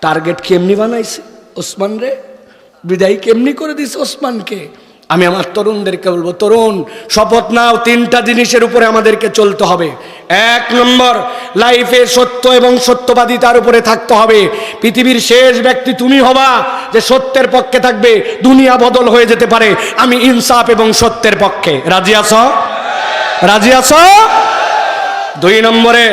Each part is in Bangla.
টার্গেট কেমনি বানাইছে ওসমান রে, বিদায় কেমনি করে দিছে ওসমানকে। আমি আমার তরুণদেরকে বলবো, তরুণ শপথ নাও, তিনটা জিনিসের উপরে আমাদেরকে চলতে হবে। এক নম্বর, লাইফে সত্য এবং সত্যবাদিতার উপরে থাকতে হবে। পৃথিবীর শেষ ব্যক্তি তুমি হবা যে সত্যের পক্ষে থাকবে। দুনিয়া বদল হয়ে যেতে পারে, আমি ইনসাফ এবং সত্যের পক্ষে। রাজি আছো? রাজি আছো? দুই নম্বরে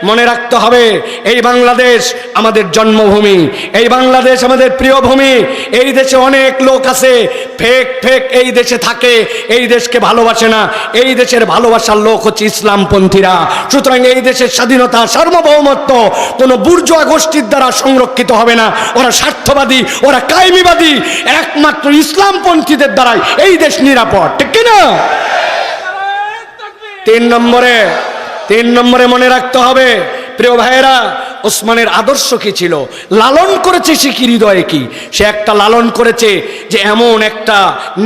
মনে রাখতে হবে, এই বাংলাদেশ আমাদের জন্মভূমি, এই বাংলাদেশ আমাদের প্রিয় ভূমি। এই দেশে অনেক লোক আছে ফেক ফেক এই দেশে থাকে, এই দেশকে ভালোবাসে না। এই দেশের ভালোবাসার লোক হচ্ছে ইসলামপন্থীরা। সুতরাং এই দেশের স্বাধীনতা, সার্বভৌমত্ব কোনো বুর্জোয়া গোষ্ঠীর দ্বারা সংরক্ষিত হবে না। ওরা স্বার্থবাদী, ওরা কায়েমিবাদী। একমাত্র ইসলামপন্থীদের দ্বারাই এই দেশ নিরাপদ, ঠিক কিনা? তিন নম্বরে মনে রাখতে হবে, প্রিয় ভাইয়েরা, ওসমানের আদর্শ কি ছিল, লালন করেছে সে কি হৃদয়ে কি। সে একটা লালন করেছে যে এমন একটা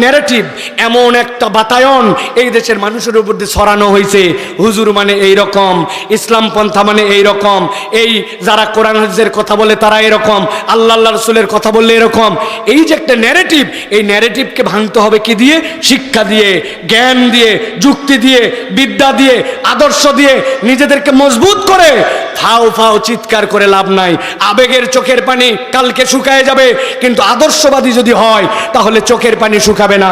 ন্যারেটিভ, এমন একটা বাতায়ন এই দেশের মানুষের উপর দিয়ে ছড়ানো হয়েছে, হুজুর মানে এই রকম, ইসলাম পন্থা মানে এই রকম, এই যারা কোরআন হাদিসের কথা বলে তারা এরকম, আল্লাহ রাসূলের কথা বললে এরকম। এই যে একটা ন্যারেটিভ, এই ন্যারেটিভকে ভাঙতে হবে কি দিয়ে? শিক্ষা দিয়ে, জ্ঞান দিয়ে, যুক্তি দিয়ে, বিদ্যা দিয়ে, আদর্শ দিয়ে নিজেদেরকে মজবুত করে। ফাও ফাও চিৎকার করে লাভ নাই। আবেগের চোখের পানি কালকে শুকায় যাবে, কিন্তু আদর্শবাদী যদি হয় তাহলে চোখের পানি শুকাবে না।